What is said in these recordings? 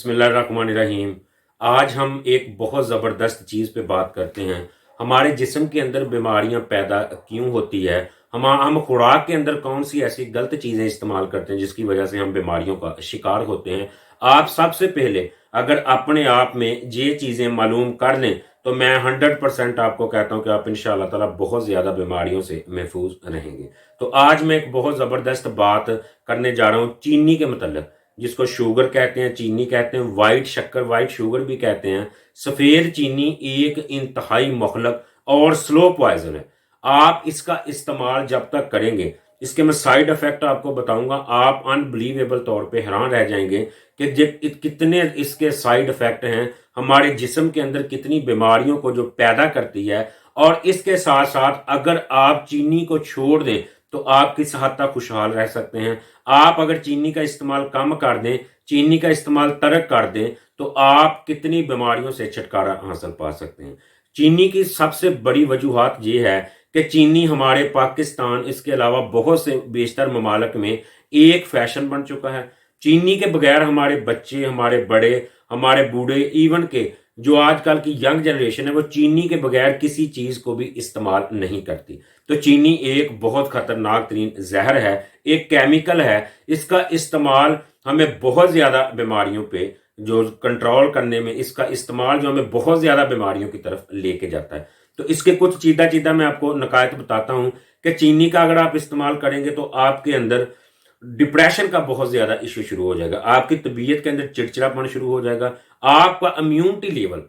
बिस्मिल्लाहिर्रहमानिर्रहीम। आज हम एक बहुत ज़बरदस्त चीज़ पे बात करते हैं। हमारे जिस्म के अंदर बीमारियां पैदा क्यों होती है, हम खुराक के अंदर कौन सी ऐसी गलत चीज़ें इस्तेमाल करते हैं जिसकी वजह से हम बीमारियों का शिकार होते हैं। आप सबसे पहले अगर अपने आप में ये चीज़ें मालूम कर लें तो मैं 100% आपको कहता हूँ कि आप इंशाअल्लाह ताला बहुत ज़्यादा बीमारियों से महफूज रहेंगे। तो आज मैं एक बहुत ज़बरदस्त बात करने जा रहा हूँ चीनी के मतलब, जिसको शुगर कहते हैं, चीनी कहते हैं, वाइट शक्कर, वाइट शुगर भी कहते हैं। सफ़ेद चीनी एक इंतहाई मुहलक और स्लो पॉइजन है। आप इसका इस्तेमाल जब तक करेंगे, इसके मैं साइड इफेक्ट आपको बताऊंगा, आप अनबिलीवेबल तौर पे हैरान रह जाएंगे कि कितने इसके साइड इफेक्ट हैं, हमारे जिस्म के अंदर कितनी बीमारियों को जो पैदा करती है। और इसके साथ साथ अगर आप चीनी को छोड़ दें तो आप किस हद तक खुशहाल रह सकते हैं। आप अगर चीनी का इस्तेमाल कम कर दें, चीनी का इस्तेमाल तर्क कर दें, तो आप कितनी बीमारियों से छुटकारा हासिल पा सकते हैं। चीनी की सबसे बड़ी वजूहत ये है कि चीनी हमारे पाकिस्तान, इसके अलावा बहुत से बेशतर ममालिक में एक फैशन बन चुका है। चीनी के बगैर हमारे बच्चे, हमारे बड़े, हमारे बूढ़े, इवन के जो आजकल की यंग जनरेशन है, वो चीनी के बगैर किसी चीज को भी इस्तेमाल नहीं करती। तो चीनी एक बहुत खतरनाक तरीन जहर है, एक केमिकल है। इसका इस्तेमाल हमें बहुत ज्यादा बीमारियों पे जो कंट्रोल करने में, इसका इस्तेमाल जो हमें बहुत ज्यादा बीमारियों की तरफ लेके जाता है। तो इसके कुछ चीदा चीदा मैं आपको नकायत बताता हूं कि चीनी का अगर आप इस्तेमाल करेंगे तो आपके अंदर डिप्रेशन का बहुत ज्यादा इश्यू शुरू हो जाएगा, आपकी तबीयत के अंदर चिड़चिड़ापन शुरू हो जाएगा, आपका इम्यूनिटी लेवल,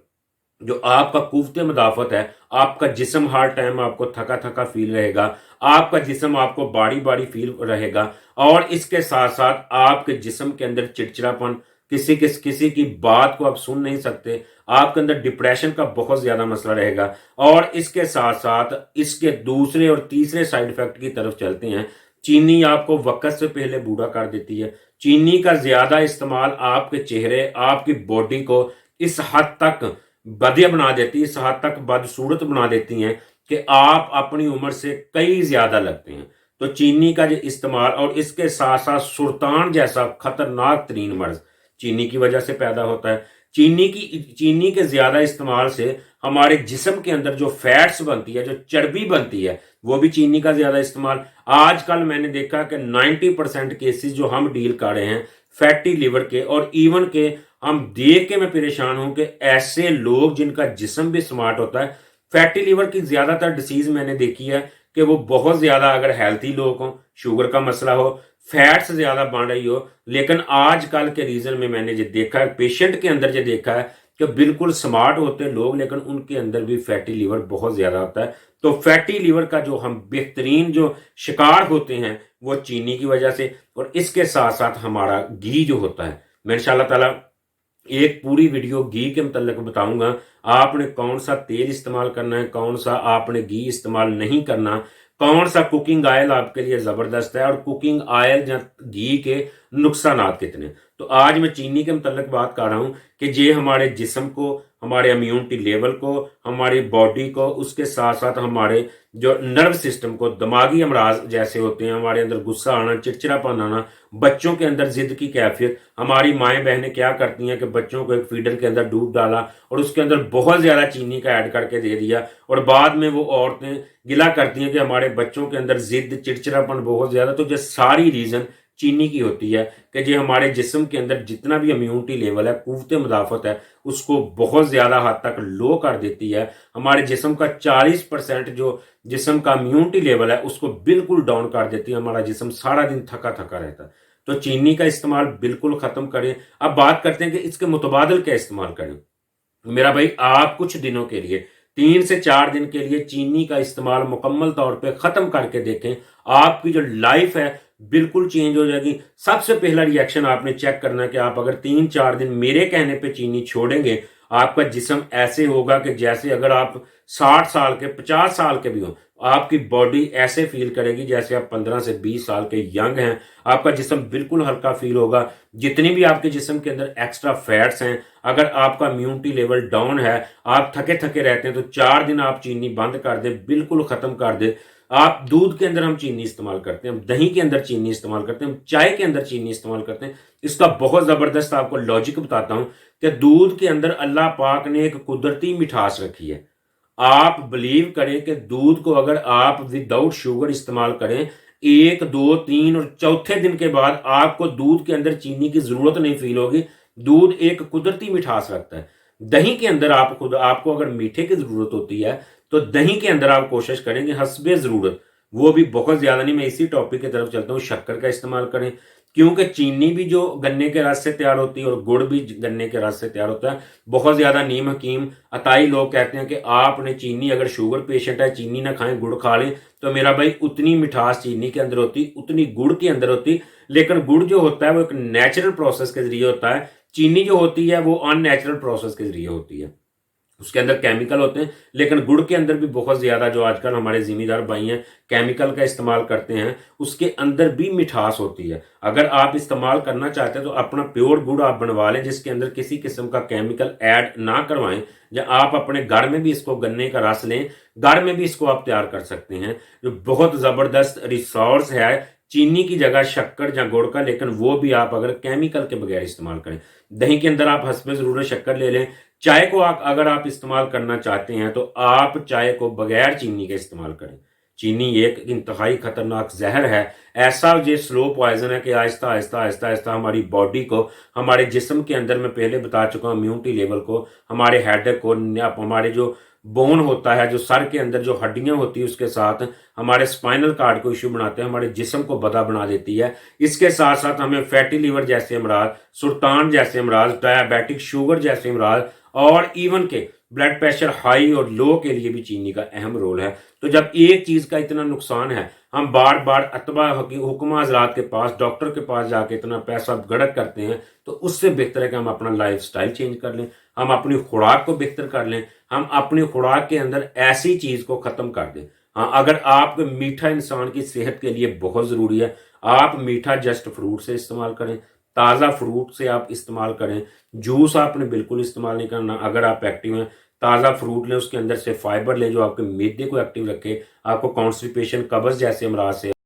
जो आपका कुव्वत मदाफत है, आपका जिस्म हर टाइम आपको थका थका फील रहेगा, आपका जिस्म आपको बारी बारी फील रहेगा। और इसके साथ साथ आपके जिस्म के अंदर चिड़चिड़ापन, किसी की बात को आप सुन नहीं सकते, आपके अंदर डिप्रेशन का बहुत ज्यादा मसला रहेगा। और इसके साथ साथ इसके दूसरे और तीसरे साइड इफेक्ट की तरफ चलते हैं। चीनी आपको वक्त से पहले बूढ़ा कर देती है। चीनी का ज्यादा इस्तेमाल आपके चेहरे, आपकी बॉडी को इस हद तक बदिया बना देती है, इस हद तक बदसूरत बना देती हैं कि आप अपनी उम्र से कई ज्यादा लगते हैं। तो चीनी का जो इस्तेमाल, और इसके साथ साथ सुल्तान जैसा खतरनाक तरीन मर्ज चीनी की वजह से पैदा होता है। चीनी के ज्यादा इस्तेमाल से हमारे जिस्म के अंदर जो फैट्स बनती है, जो चर्बी बनती है, वो भी चीनी का ज्यादा इस्तेमाल। आजकल मैंने देखा कि 90% केसेस जो हम डील कर रहे हैं फैटी लिवर के, और इवन के हम देख के मैं परेशान हूं कि ऐसे लोग जिनका जिस्म भी स्मार्ट होता है, फैटी लिवर की ज्यादातर डिसीज मैंने देखी है कि वो बहुत ज्यादा, अगर हेल्थी लोग हों, शुगर का मसला हो, फैट्स ज्यादा बढ़ रही हो, लेकिन आजकल के रीजन में मैंने जो देखा है, पेशेंट के अंदर जो देखा है कि बिल्कुल स्मार्ट होते हैं लोग, लेकिन उनके अंदर भी फैटी लिवर बहुत ज्यादा होता है। तो फैटी लिवर का जो हम बेहतरीन जो शिकार होते हैं वो चीनी की वजह से। और इसके साथ साथ हमारा घी जो होता है, मैं इंशाल्लाह ताला एक पूरी वीडियो घी के मतलब बताऊंगा, आपने कौन सा तेल इस्तेमाल करना है, कौन सा आपने घी इस्तेमाल नहीं करना, कौन सा कुकिंग ऑयल आपके लिए जबरदस्त है, और कुकिंग ऑयल या घी के नुकसानात कितने। तो आज मैं चीनी के मतलब बात कर रहा हूं कि ये हमारे जिस्म को, हमारे इम्यूनिटी लेवल को, हमारी बॉडी को, उसके साथ साथ हमारे जो नर्व सिस्टम को, दिमागी अमराज जैसे होते हैं, हमारे अंदर गुस्सा आना, चिड़चिड़ापन आना, बच्चों के अंदर जिद की कैफियत। हमारी माएँ बहनें क्या करती हैं कि बच्चों को एक फीडर के अंदर डूब डाला और उसके अंदर बहुत ज्यादा चीनी का ऐड करके दे दिया, और बाद में वो औरतें गिला करती हैं कि हमारे बच्चों के अंदर जिद, चिड़चिड़ापन बहुत ज्यादा। तो ये सारी रीजन चीनी की होती है कि जो हमारे जिस्म के अंदर जितना भी इम्यूनिटी लेवल है, कुव्वत मदाफत है, उसको बहुत ज्यादा हद तक लो कर देती है। हमारे जिस्म का 40% जो जिस्म का इम्यूनिटी लेवल है उसको बिल्कुल डाउन कर देती है। हमारा जिस्म सारा दिन थका थका रहता है। तो चीनी का इस्तेमाल बिल्कुल खत्म करें। अब बात करते हैं कि इसके मुतबादिल क्या इस्तेमाल करें। मेरा भाई, आप कुछ दिनों के लिए, 3 से 4 दिन के लिए चीनी का इस्तेमाल मुकम्मल तौर पे खत्म करके देखें, आपकी जो लाइफ है बिल्कुल चेंज हो जाएगी। सबसे पहला रिएक्शन आपने चेक करना है कि आप अगर 3-4 दिन मेरे कहने पे चीनी छोड़ेंगे, आपका जिस्म ऐसे होगा कि जैसे अगर आप 60 साल के, 50 साल के भी हो, आपकी बॉडी ऐसे फील करेगी जैसे आप 15 से 20 साल के यंग हैं। आपका जिस्म बिल्कुल हल्का फील होगा। जितनी भी आपके जिस्म के अंदर एक्स्ट्रा फैट्स हैं, अगर आपका इम्यूनिटी लेवल डाउन है, आप थके थके रहते हैं, तो 4 दिन आप चीनी बंद कर दे, बिल्कुल खत्म कर दे। आप दूध के अंदर हम चीनी इस्तेमाल करते हैं, हम दही के अंदर चीनी इस्तेमाल करते हैं, हम चाय के अंदर चीनी इस्तेमाल करते हैं। اس کا بہت زبردست آپ کو لوجک بتاتا ہوں کہ دودھ کے اندر اللہ پاک نے ایک قدرتی مٹھاس رکھی ہے. آپ بلیو کریں کہ دودھ کو اگر آپ وداؤٹ شوگر استعمال کریں، 1 2 3 اور چوتھے دن کے بعد آپ کو دودھ کے اندر چینی کی ضرورت نہیں فیل ہوگی. دودھ ایک قدرتی مٹھاس رکھتا ہے. دہی کے اندر آپ کو اگر میٹھے کی ضرورت ہوتی ہے تو دہی کے اندر آپ کوشش کریں کہ حسب ضرورت، وہ بھی بہت زیادہ نہیں. میں اسی ٹاپک کی طرف چلتا ہوں، شکر کا استعمال کریں، کیونکہ چینی بھی جو گنے کے رس سے تیار ہوتی ہے اور گڑ بھی گنے کے رس سے تیار ہوتا ہے. بہت زیادہ نیم حکیم عطائی لوگ کہتے ہیں کہ آپ نے چینی، اگر شوگر پیشنٹ ہے چینی نہ کھائیں، گڑ کھا لیں. تو میرا بھائی اتنی مٹھاس چینی کے اندر ہوتی، اتنی گڑ کے اندر ہوتی، لیکن گڑ جو ہوتا ہے وہ ایک نیچرل پروسیس کے ذریعے ہوتا ہے. چینی جو ہوتی ہے وہ ان نیچرل پروسیس کے ذریعے ہوتی ہے، اس کے اندر کیمیکل ہوتے ہیں. لیکن گڑ کے اندر بھی بہت زیادہ، جو آج کل ہمارے ذمہ دار بھائی ہیں کیمیکل کا استعمال کرتے ہیں، اس کے اندر بھی مٹھاس ہوتی ہے. اگر آپ استعمال کرنا چاہتے ہیں تو اپنا پیور گڑ آپ بنوا لیں جس کے اندر کسی قسم کا کیمیکل ایڈ نہ کروائیں، یا آپ اپنے گھر میں بھی اس کو گنے کا رس لیں، گھر میں بھی اس کو آپ تیار کر سکتے ہیں، جو بہت زبردست ریسورس ہے چینی کی جگہ شکر یا گڑ کا. لیکن وہ بھی آپ اگر کیمیکل کے بغیر استعمال کریں. دہی کے اندر آپ حسب ضرورت شکر لے لیں. چائے کو اگر آپ استعمال کرنا چاہتے ہیں تو آپ چائے کو بغیر چینی کے استعمال کریں. چینی ایک انتہائی خطرناک زہر ہے، ایسا یہ سلو پوائزن ہے کہ آہستہ آہستہ آہستہ آہستہ ہماری باڈی کو، ہمارے جسم کے اندر، میں پہلے بتا چکا ہوں، امیونٹی لیول کو، ہمارے ہیڈ کو، ہمارے جو بون ہوتا ہے، جو سر کے اندر جو ہڈیاں ہوتی ہیں، اس کے ساتھ ہمارے سپائنل کارڈ کو ایشو بناتے ہیں، ہمارے جسم کو بدا بنا دیتی ہے. اس کے ساتھ ساتھ ہمیں فیٹی لیور جیسے امراض، سرطان جیسے امراض، ڈائبیٹک شوگر جیسے امراض، اور ایون کہ بلڈ پریشر ہائی اور لو کے لیے بھی چینی کا اہم رول ہے. تو جب ایک چیز کا اتنا نقصان ہے، ہم بار بار اتباع حکمہ حضرات کے پاس، ڈاکٹر کے پاس جا کے اتنا پیسہ گڑت کرتے ہیں، تو اس سے بہتر ہے کہ ہم اپنا لائف سٹائل چینج کر لیں، ہم اپنی خوراک کو بہتر کر لیں، ہم اپنی خوراک کے اندر ایسی چیز کو ختم کر دیں. ہاں، اگر آپ میٹھا انسان کی صحت کے لیے بہت ضروری ہے، آپ میٹھا جسٹ فروٹ سے استعمال کریں، تازہ فروٹ سے آپ استعمال کریں. جوس آپ نے بالکل استعمال نہیں کرنا. اگر آپ ایکٹیو ہیں، تازہ فروٹ لیں، اس کے اندر سے فائبر لیں جو آپ کے معدے کو ایکٹیو رکھے، آپ کو کانسٹیپیشن، قبض جیسے امراض سے